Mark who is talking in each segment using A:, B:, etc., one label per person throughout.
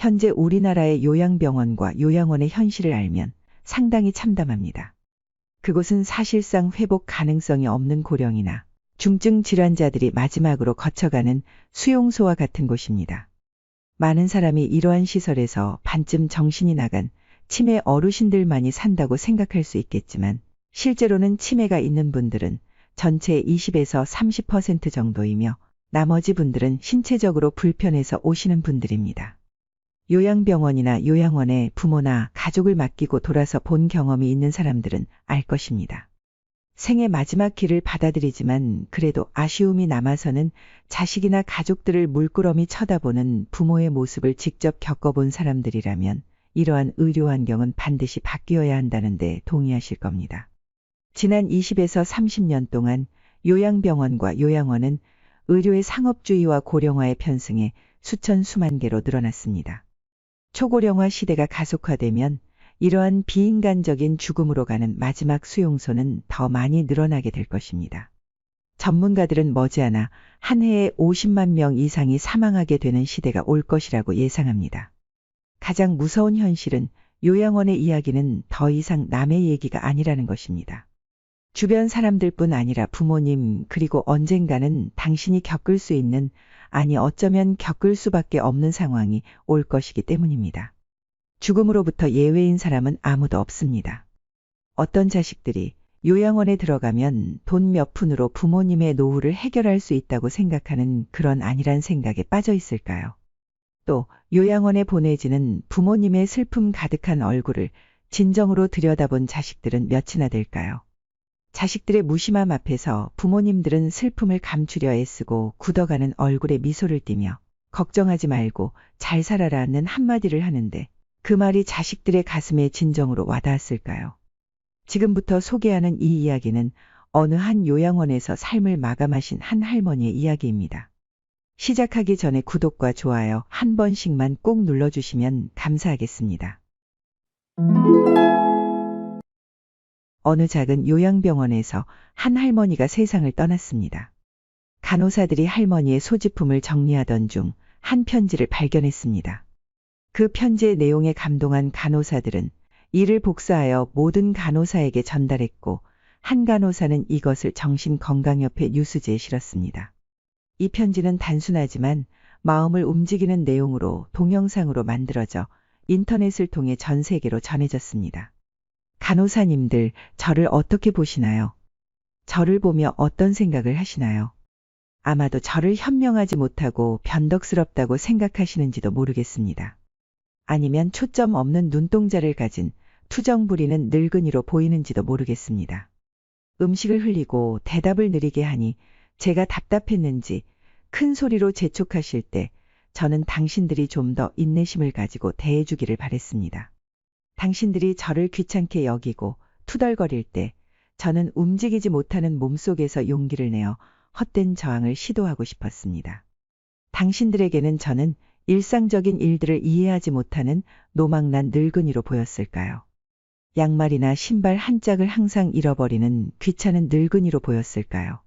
A: 현재 우리나라의 요양병원과 요양원의 현실을 알면 상당히 참담합니다. 그곳은 사실상 회복 가능성이 없는 고령이나 중증 질환자들이 마지막으로 거쳐가는 수용소와 같은 곳입니다. 많은 사람이 이러한 시설에서 반쯤 정신이 나간 치매 어르신들만이 산다고 생각할 수 있겠지만 실제로는 치매가 있는 분들은 전체의 20에서 30% 정도이며 나머지 분들은 신체적으로 불편해서 오시는 분들입니다. 요양병원이나 요양원에 부모나 가족을 맡기고 돌아서 본 경험이 있는 사람들은 알 것입니다. 생의 마지막 길을 받아들이지만 그래도 아쉬움이 남아서는 자식이나 가족들을 물끄러미 쳐다보는 부모의 모습을 직접 겪어본 사람들이라면 이러한 의료 환경은 반드시 바뀌어야 한다는데 동의하실 겁니다. 지난 20에서 30년 동안 요양병원과 요양원은 의료의 상업주의와 고령화에 편승해 수천 수만 개로 늘어났습니다. 초고령화 시대가 가속화되면 이러한 비인간적인 죽음으로 가는 마지막 수용소는 더 많이 늘어나게 될 것입니다. 전문가들은 머지않아 한 해에 50만 명 이상이 사망하게 되는 시대가 올 것이라고 예상합니다. 가장 무서운 현실은 요양원의 이야기는 더 이상 남의 얘기가 아니라는 것입니다. 주변 사람들뿐 아니라 부모님 그리고 언젠가는 당신이 겪을 수 있는 아니 어쩌면 겪을 수밖에 없는 상황이 올 것이기 때문입니다. 죽음으로부터 예외인 사람은 아무도 없습니다. 어떤 자식들이 요양원에 들어가면 돈 몇 푼으로 부모님의 노후를 해결할 수 있다고 생각하는 그런 안일한 생각에 빠져 있을까요? 또 요양원에 보내지는 부모님의 슬픔 가득한 얼굴을 진정으로 들여다본 자식들은 몇이나 될까요? 자식들의 무심함 앞에서 부모님들은 슬픔을 감추려 애쓰고 굳어가는 얼굴에 미소를 띠며 걱정하지 말고 잘 살아라는 한마디를 하는데 그 말이 자식들의 가슴에 진정으로 와닿았을까요? 지금부터 소개하는 이 이야기는 어느 한 요양원에서 삶을 마감하신 한 할머니의 이야기입니다. 시작하기 전에 구독과 좋아요 한 번씩만 꼭 눌러주시면 감사하겠습니다. 어느 작은 요양병원에서 한 할머니가 세상을 떠났습니다. 간호사들이 할머니의 소지품을 정리하던 중 한 편지를 발견했습니다. 그 편지의 내용에 감동한 간호사들은 이를 복사하여 모든 간호사에게 전달했고 한 간호사는 이것을 정신건강협회 뉴스지에 실었습니다. 이 편지는 단순하지만 마음을 움직이는 내용으로 동영상으로 만들어져 인터넷을 통해 전 세계로 전해졌습니다. 간호사님들, 저를 어떻게 보시나요? 저를 보며 어떤 생각을 하시나요? 아마도 저를 현명하지 못하고 변덕스럽다고 생각하시는지도 모르겠습니다. 아니면 초점 없는 눈동자를 가진 투정 부리는 늙은이로 보이는지도 모르겠습니다. 음식을 흘리고 대답을 느리게 하니 제가 답답했는지 큰 소리로 재촉하실 때 저는 당신들이 좀 더 인내심을 가지고 대해주기를 바랬습니다. 당신들이 저를 귀찮게 여기고 투덜거릴 때 저는 움직이지 못하는 몸속에서 용기를 내어 헛된 저항을 시도하고 싶었습니다. 당신들에게는 저는 일상적인 일들을 이해하지 못하는 노망난 늙은이로 보였을까요? 양말이나 신발 한 짝을 항상 잃어버리는 귀찮은 늙은이로 보였을까요?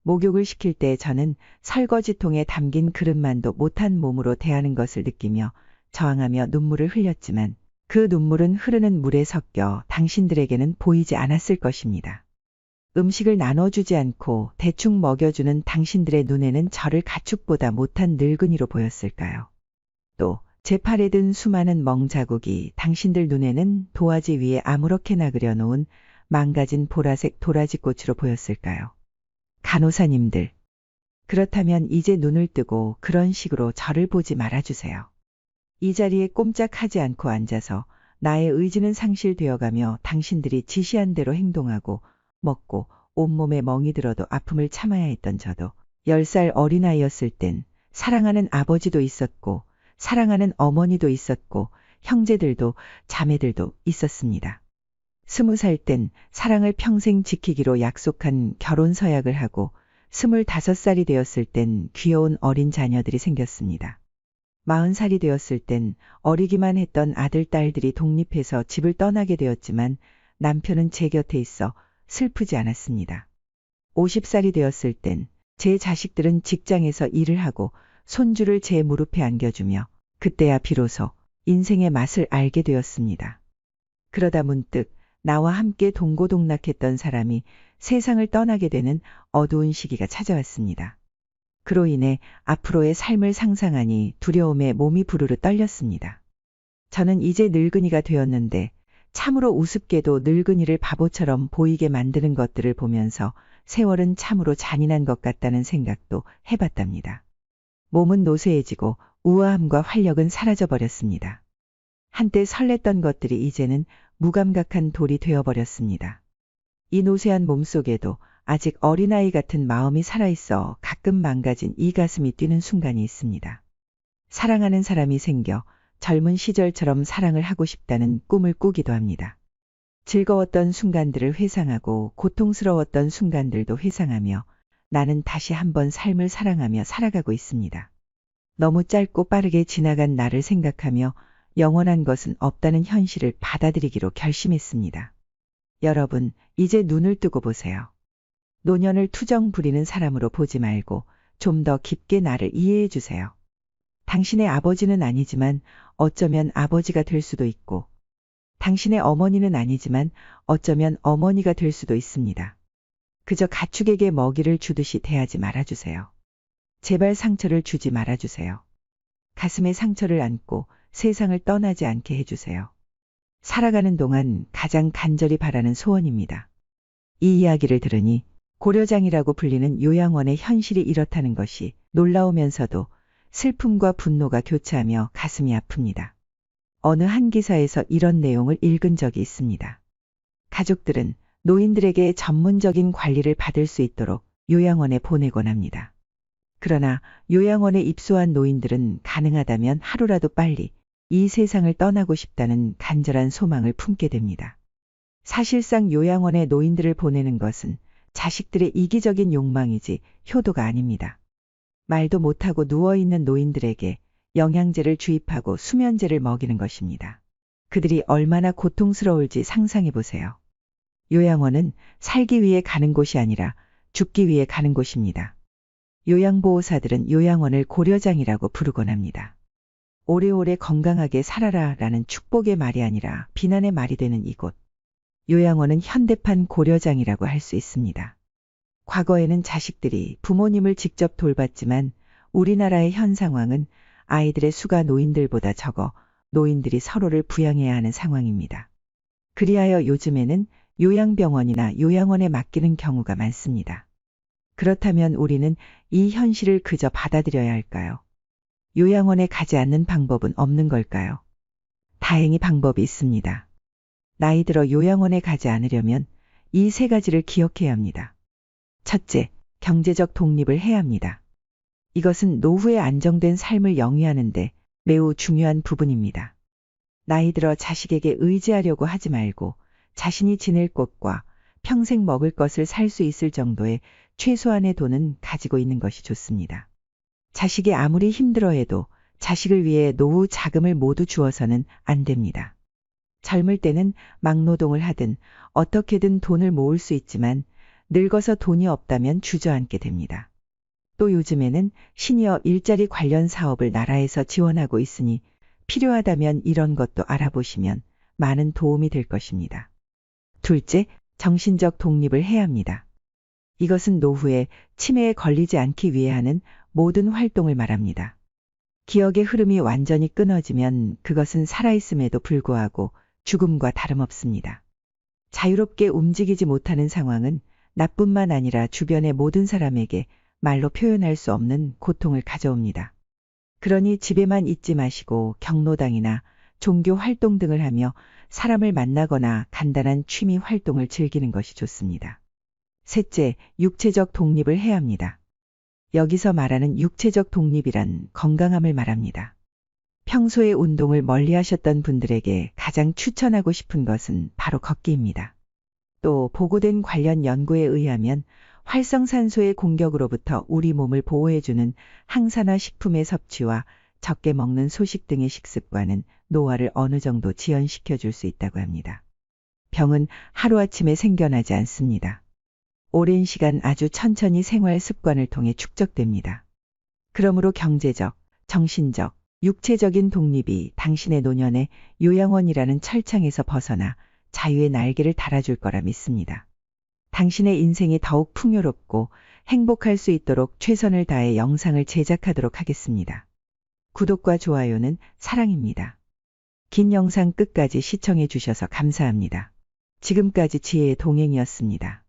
A: 목욕을 시킬 때 저는 설거지통에 담긴 그릇만도 못한 몸으로 대하는 것을 느끼며 저항하며 눈물을 흘렸지만 그 눈물은 흐르는 물에 섞여 당신들에게는 보이지 않았을 것입니다. 음식을 나눠주지 않고 대충 먹여주는 당신들의 눈에는 저를 가축보다 못한 늙은이로 보였을까요? 또 제 팔에 든 수많은 멍자국이 당신들 눈에는 도화지 위에 아무렇게나 그려놓은 망가진 보라색 도라지꽃으로 보였을까요? 간호사님들, 그렇다면 이제 눈을 뜨고 그런 식으로 저를 보지 말아주세요. 이 자리에 꼼짝하지 않고 앉아서 나의 의지는 상실되어가며 당신들이 지시한 대로 행동하고 먹고 온몸에 멍이 들어도 아픔을 참아야 했던 저도 10살 어린아이였을 땐 사랑하는 아버지도 있었고 사랑하는 어머니도 있었고 형제들도 자매들도 있었습니다. 20살 땐 사랑을 평생 지키기로 약속한 결혼 서약을 하고 25살이 되었을 땐 귀여운 어린 자녀들이 생겼습니다. 40살이 되었을 땐 어리기만 했던 아들, 딸들이 독립해서 집을 떠나게 되었지만 남편은 제 곁에 있어 슬프지 않았습니다. 50살이 되었을 땐 제 자식들은 직장에서 일을 하고 손주를 제 무릎에 안겨주며 그때야 비로소 인생의 맛을 알게 되었습니다. 그러다 문득 나와 함께 동고동락했던 사람이 세상을 떠나게 되는 어두운 시기가 찾아왔습니다. 그로 인해 앞으로의 삶을 상상하니 두려움에 몸이 부르르 떨렸습니다. 저는 이제 늙은이가 되었는데 참으로 우습게도 늙은이를 바보처럼 보이게 만드는 것들을 보면서 세월은 참으로 잔인한 것 같다는 생각도 해봤답니다. 몸은 노쇠해지고 우아함과 활력은 사라져버렸습니다. 한때 설렜던 것들이 이제는 무감각한 돌이 되어버렸습니다. 이 노쇠한 몸속에도 아직 어린아이 같은 마음이 살아있어 가끔 망가진 이 가슴이 뛰는 순간이 있습니다. 사랑하는 사람이 생겨 젊은 시절처럼 사랑을 하고 싶다는 꿈을 꾸기도 합니다. 즐거웠던 순간들을 회상하고 고통스러웠던 순간들도 회상하며 나는 다시 한번 삶을 사랑하며 살아가고 있습니다. 너무 짧고 빠르게 지나간 나를 생각하며 영원한 것은 없다는 현실을 받아들이기로 결심했습니다. 여러분, 이제 눈을 뜨고 보세요. 노년을 투정 부리는 사람으로 보지 말고 좀 더 깊게 나를 이해해 주세요. 당신의 아버지는 아니지만 어쩌면 아버지가 될 수도 있고, 당신의 어머니는 아니지만 어쩌면 어머니가 될 수도 있습니다. 그저 가축에게 먹이를 주듯이 대하지 말아주세요. 제발 상처를 주지 말아주세요. 가슴에 상처를 안고 세상을 떠나지 않게 해주세요. 살아가는 동안 가장 간절히 바라는 소원입니다. 이 이야기를 들으니 고려장이라고 불리는 요양원의 현실이 이렇다는 것이 놀라우면서도 슬픔과 분노가 교차하며 가슴이 아픕니다. 어느 한 기사에서 이런 내용을 읽은 적이 있습니다. 가족들은 노인들에게 전문적인 관리를 받을 수 있도록 요양원에 보내곤 합니다. 그러나 요양원에 입소한 노인들은 가능하다면 하루라도 빨리 이 세상을 떠나고 싶다는 간절한 소망을 품게 됩니다. 사실상 요양원에 노인들을 보내는 것은 자식들의 이기적인 욕망이지 효도가 아닙니다. 말도 못하고 누워있는 노인들에게 영양제를 주입하고 수면제를 먹이는 것입니다. 그들이 얼마나 고통스러울지 상상해 보세요. 요양원은 살기 위해 가는 곳이 아니라 죽기 위해 가는 곳입니다. 요양보호사들은 요양원을 고려장이라고 부르곤 합니다. 오래오래 건강하게 살아라 라는 축복의 말이 아니라 비난의 말이 되는 이곳. 요양원은 현대판 고려장이라고 할 수 있습니다. 과거에는 자식들이 부모님을 직접 돌봤지만 우리나라의 현 상황은 아이들의 수가 노인들보다 적어 노인들이 서로를 부양해야 하는 상황입니다. 그리하여 요즘에는 요양병원이나 요양원에 맡기는 경우가 많습니다. 그렇다면 우리는 이 현실을 그저 받아들여야 할까요? 요양원에 가지 않는 방법은 없는 걸까요? 다행히 방법이 있습니다. 나이 들어 요양원에 가지 않으려면 이 세 가지를 기억해야 합니다. 첫째, 경제적 독립을 해야 합니다. 이것은 노후에 안정된 삶을 영위하는데 매우 중요한 부분입니다. 나이 들어 자식에게 의지하려고 하지 말고 자신이 지낼 곳과 평생 먹을 것을 살 수 있을 정도의 최소한의 돈은 가지고 있는 것이 좋습니다. 자식이 아무리 힘들어해도 자식을 위해 노후 자금을 모두 주어서는 안 됩니다. 젊을 때는 막노동을 하든 어떻게든 돈을 모을 수 있지만 늙어서 돈이 없다면 주저앉게 됩니다. 또 요즘에는 시니어 일자리 관련 사업을 나라에서 지원하고 있으니 필요하다면 이런 것도 알아보시면 많은 도움이 될 것입니다. 둘째, 정신적 독립을 해야 합니다. 이것은 노후에 치매에 걸리지 않기 위해 하는 모든 활동을 말합니다. 기억의 흐름이 완전히 끊어지면 그것은 살아있음에도 불구하고 죽음과 다름없습니다. 자유롭게 움직이지 못하는 상황은 나뿐만 아니라 주변의 모든 사람에게 말로 표현할 수 없는 고통을 가져옵니다. 그러니 집에만 있지 마시고 경로당이나 종교 활동 등을 하며 사람을 만나거나 간단한 취미 활동을 즐기는 것이 좋습니다. 셋째, 육체적 독립을 해야 합니다. 여기서 말하는 육체적 독립이란 건강함을 말합니다. 평소에 운동을 멀리 하셨던 분들에게 가장 추천하고 싶은 것은 바로 걷기입니다. 또 보고된 관련 연구에 의하면 활성산소의 공격으로부터 우리 몸을 보호해주는 항산화 식품의 섭취와 적게 먹는 소식 등의 식습관은 노화를 어느 정도 지연시켜 줄 수 있다고 합니다. 병은 하루아침에 생겨나지 않습니다. 오랜 시간 아주 천천히 생활 습관을 통해 축적됩니다. 그러므로 경제적, 정신적, 육체적인 독립이 당신의 노년에 요양원이라는 철창에서 벗어나 자유의 날개를 달아줄 거라 믿습니다. 당신의 인생이 더욱 풍요롭고 행복할 수 있도록 최선을 다해 영상을 제작하도록 하겠습니다. 구독과 좋아요는 사랑입니다. 긴 영상 끝까지 시청해 주셔서 감사합니다. 지금까지 지혜의 동행이었습니다.